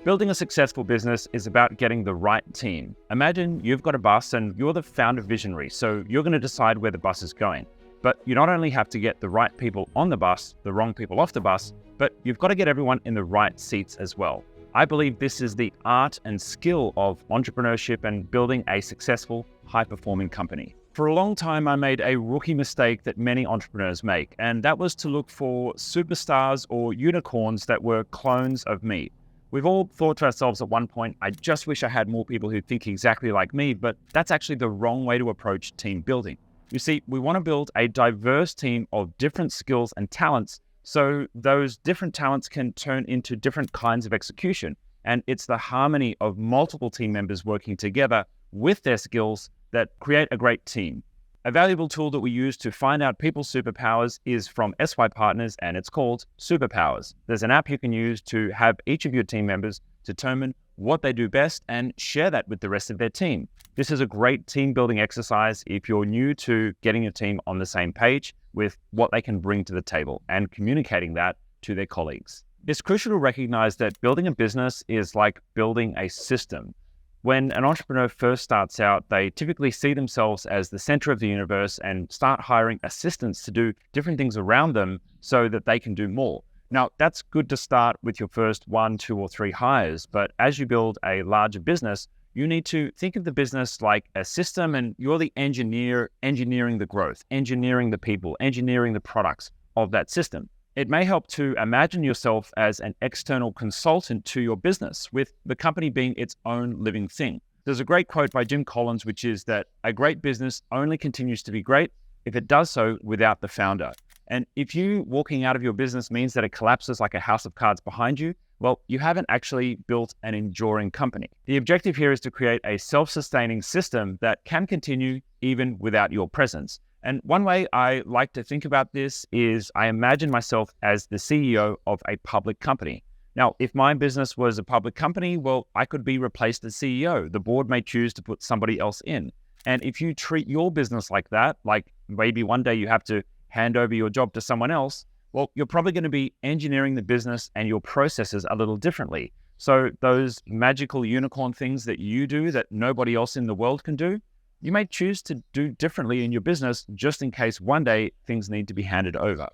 Building a successful business is about getting the right team. Imagine you've got a bus and you're the founder visionary, so you're going to decide where the bus is going. But you not only have to get the right people on the bus, the wrong people off the bus, but you've got to get everyone in the right seats as well. I believe this is the art and skill of entrepreneurship and building a successful, high-performing company. For a long time, I made a rookie mistake that many entrepreneurs make, and that was to look for superstars or unicorns that were clones of me. We've all thought to ourselves at one point, I just wish I had more people who think exactly like me, but that's actually the wrong way to approach team building. You see, we want to build a diverse team of different skills and talents so those different talents can turn into different kinds of execution. And it's the harmony of multiple team members working together with their skills that create a great team. A valuable tool that we use to find out people's superpowers is from SY Partners, and it's called Superpowers. There's an app you can use to have each of your team members determine what they do best and share that with the rest of their team. This is a great team building exercise if you're new to getting your team on the same page with what they can bring to the table and communicating that to their colleagues. It's crucial to recognize that building a business is like building a system. When an entrepreneur first starts out, they typically see themselves as the center of the universe and start hiring assistants to do different things around them so that they can do more. Now, that's good to start with your first 1, 2, or 3 hires, but as you build a larger business, you need to think of the business like a system, and you're the engineer engineering the growth, engineering the people, engineering the products of that system. It may help to imagine yourself as an external consultant to your business, with the company being its own living thing. There's a great quote by Jim Collins, which is that a great business only continues to be great if it does so without the founder. And if you walking out of your business means that it collapses like a house of cards behind you, well, you haven't actually built an enduring company. The objective here is to create a self-sustaining system that can continue even without your presence. And one way I like to think about this is I imagine myself as the CEO of a public company. Now, if my business was a public company, well, I could be replaced as CEO. The board may choose to put somebody else in. And if you treat your business like that, like maybe one day you have to hand over your job to someone else, well, you're probably going to be engineering the business and your processes a little differently. So those magical unicorn things that you do that nobody else in the world can do, you may choose to do differently in your business just in case one day things need to be handed over.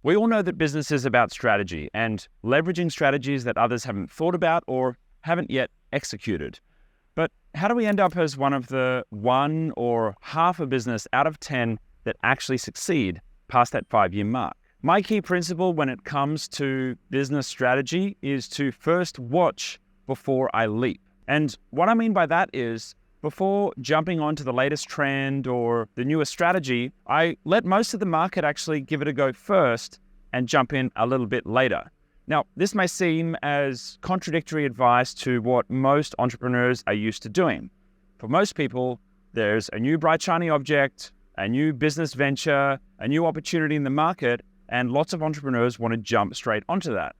We all know that business is about strategy and leveraging strategies that others haven't thought about or haven't yet executed. But how do we end up as one of the 1 or half a business out of 10 that actually succeed past that 5-year mark? My key principle when it comes to business strategy is to first watch before I leap. And what I mean by that is, before jumping onto the latest trend or the newest strategy, I let most of the market actually give it a go first and jump in a little bit later. Now, this may seem as contradictory advice to what most entrepreneurs are used to doing. For most people, there's a new bright shiny object, a new business venture, a new opportunity in the market, and lots of entrepreneurs want to jump straight onto that.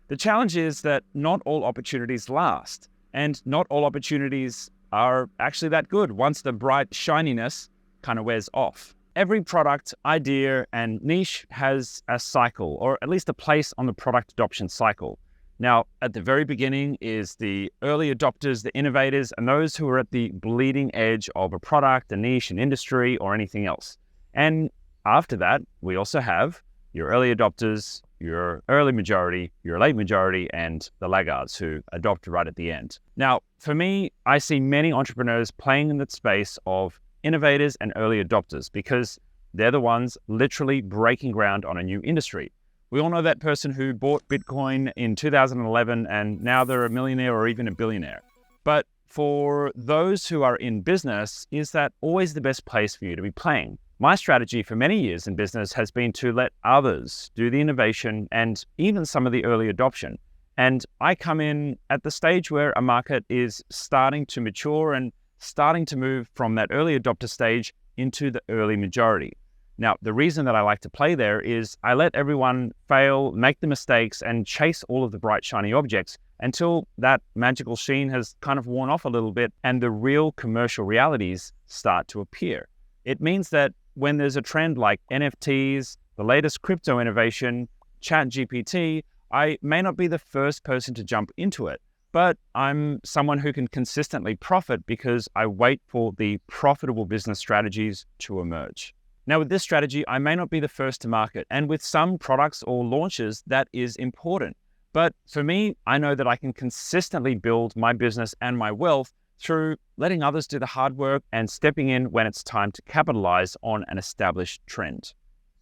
The challenge is that not all opportunities last, and not all opportunities are actually that good once the bright shininess kind of wears off. Every product, idea, and niche has a cycle, or at least a place on the product adoption cycle. Now, at the very beginning is the early adopters, the innovators, and those who are at the bleeding edge of a product, a niche, an industry, or anything else. And after that, we also have your early adopters, your early majority, your late majority, and the laggards who adopt right at the end. Now, for me, I see many entrepreneurs playing in that space of innovators and early adopters because they're the ones literally breaking ground on a new industry. We all know that person who bought Bitcoin in 2011 and now they're a millionaire or even a billionaire. But for those who are in business, is that always the best place for you to be playing? My strategy for many years in business has been to let others do the innovation and even some of the early adoption. And I come in at the stage where a market is starting to mature and starting to move from that early adopter stage into the early majority. Now, the reason that I like to play there is I let everyone fail, make the mistakes, and chase all of the bright, shiny objects until that magical sheen has kind of worn off a little bit and the real commercial realities start to appear. It means that when there's a trend like NFTs, the latest crypto innovation, ChatGPT, I may not be the first person to jump into it, but I'm someone who can consistently profit because I wait for the profitable business strategies to emerge. Now, with this strategy, I may not be the first to market, and with some products or launches, that is important. But for me, I know that I can consistently build my business and my wealth through letting others do the hard work and stepping in when it's time to capitalize on an established trend.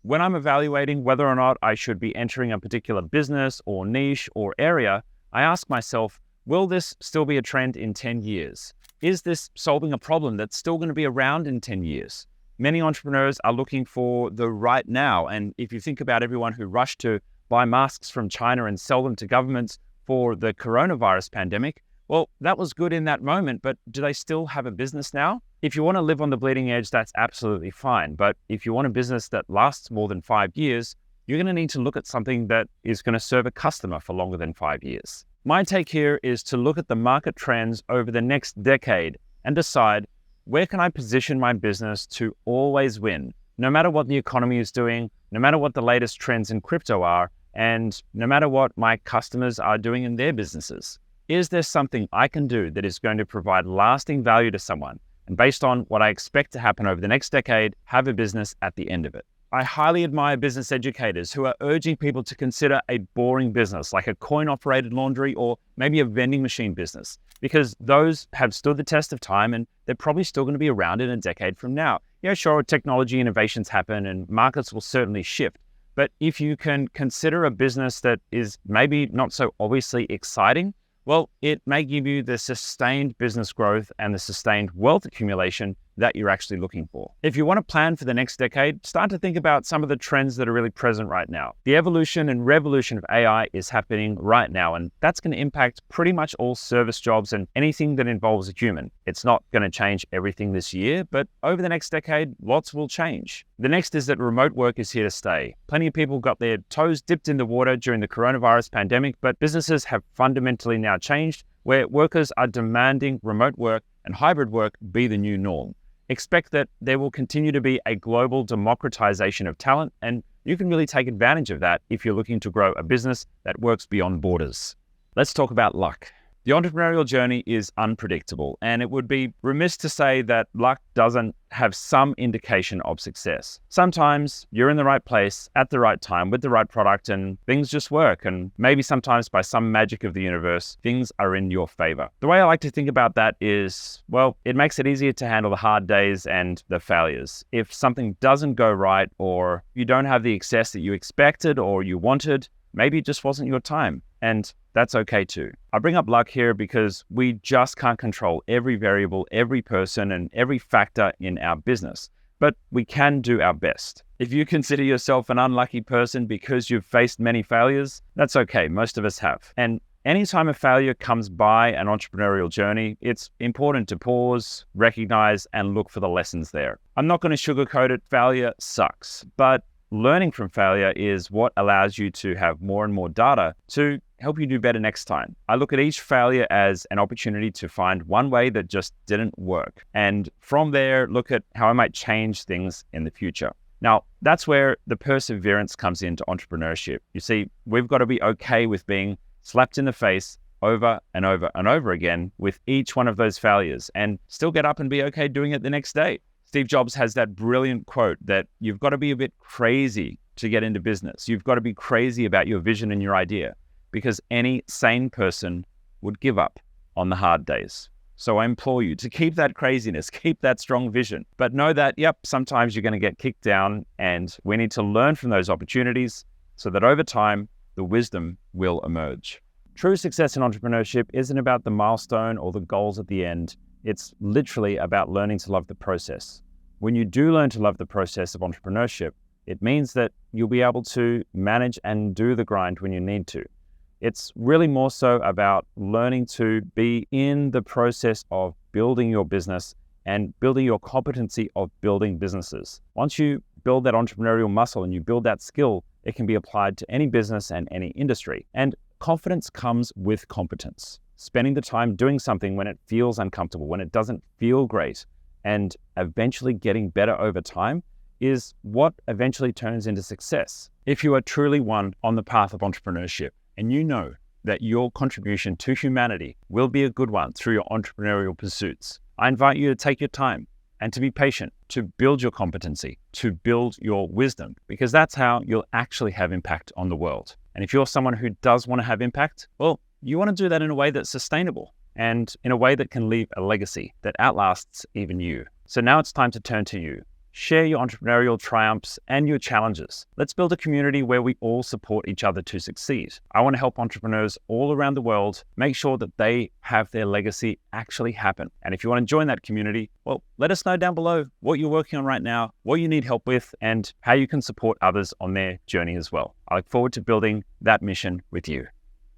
When I'm evaluating whether or not I should be entering a particular business or niche or area, I ask myself, will this still be a trend in 10 years? Is this solving a problem that's still going to be around in 10 years? Many entrepreneurs are looking for the right now. And if you think about everyone who rushed to buy masks from China and sell them to governments for the coronavirus pandemic, well, that was good in that moment, but do they still have a business now? If you want to live on the bleeding edge, that's absolutely fine. But if you want a business that lasts more than 5 years, you're going to need to look at something that is going to serve a customer for longer than 5 years. My take here is to look at the market trends over the next decade and decide, where can I position my business to always win, no matter what the economy is doing, no matter what the latest trends in crypto are, and no matter what my customers are doing in their businesses? Is there something I can do that is going to provide lasting value to someone? And based on what I expect to happen over the next decade, have a business at the end of it. I highly admire business educators who are urging people to consider a boring business like a coin-operated laundry or maybe a vending machine business, because those have stood the test of time and they're probably still going to be around in a decade from now. Yeah, sure, technology innovations happen and markets will certainly shift. But if you can consider a business that is maybe not so obviously exciting, well, it may give you the sustained business growth and the sustained wealth accumulation that you're actually looking for. If you want to plan for the next decade, start to think about some of the trends that are really present right now. The evolution and revolution of AI is happening right now, and that's going to impact pretty much all service jobs and anything that involves a human. It's not going to change everything this year, but over the next decade, lots will change. The next is that remote work is here to stay. Plenty of people got their toes dipped in the water during the coronavirus pandemic, but businesses have fundamentally now changed, where workers are demanding remote work and hybrid work be the new norm. Expect that there will continue to be a global democratization of talent, and you can really take advantage of that if you're looking to grow a business that works beyond borders. Let's talk about luck. The entrepreneurial journey is unpredictable, and it would be remiss to say that luck doesn't have some indication of success. Sometimes you're in the right place at the right time with the right product and things just work, and maybe sometimes by some magic of the universe, things are in your favor. The way I like to think about that is, well, it makes it easier to handle the hard days and the failures. If something doesn't go right, or you don't have the success that you expected or you wanted, maybe it just wasn't your time, and that's okay too. I bring up luck here because we just can't control every variable, every person, and every factor in our business, but we can do our best. If you consider yourself an unlucky person because you've faced many failures, that's okay, most of us have. And anytime a failure comes by an entrepreneurial journey, it's important to pause, recognize, and look for the lessons there. I'm not going to sugarcoat it, failure sucks, but learning from failure is what allows you to have more and more data to help you do better next time. I look at each failure as an opportunity to find one way that just didn't work. And from there, look at how I might change things in the future. Now, that's where the perseverance comes into entrepreneurship. You see, we've got to be okay with being slapped in the face over and over and over again with each one of those failures and still get up and be okay doing it the next day. Steve Jobs has that brilliant quote that you've got to be a bit crazy to get into business. You've got to be crazy about your vision and your idea, because any sane person would give up on the hard days. So I implore you to keep that craziness, keep that strong vision, but know that, sometimes you're going to get kicked down, and we need to learn from those opportunities so that over time, the wisdom will emerge. True success in entrepreneurship isn't about the milestone or the goals at the end. It's literally about learning to love the process. When you do learn to love the process of entrepreneurship, it means that you'll be able to manage and do the grind when you need to. It's really more so about learning to be in the process of building your business and building your competency of building businesses. Once you build that entrepreneurial muscle and you build that skill, it can be applied to any business and any industry. And confidence comes with competence. Spending the time doing something when it feels uncomfortable, when it doesn't feel great, and eventually getting better over time is what eventually turns into success. If you are truly one on the path of entrepreneurship and you know that your contribution to humanity will be a good one through your entrepreneurial pursuits. I invite you to take your time and to be patient, to build your competency, to build your wisdom, because that's how you'll actually have impact on the world. And if you're someone who does want to have impact, well, you want to do that in a way that's sustainable and in a way that can leave a legacy that outlasts even you. So now it's time to turn to you. Share your entrepreneurial triumphs and your challenges. Let's build a community where we all support each other to succeed. I want to help entrepreneurs all around the world make sure that they have their legacy actually happen. And if you want to join that community, well, let us know down below what you're working on right now, what you need help with, and how you can support others on their journey as well. I look forward to building that mission with you.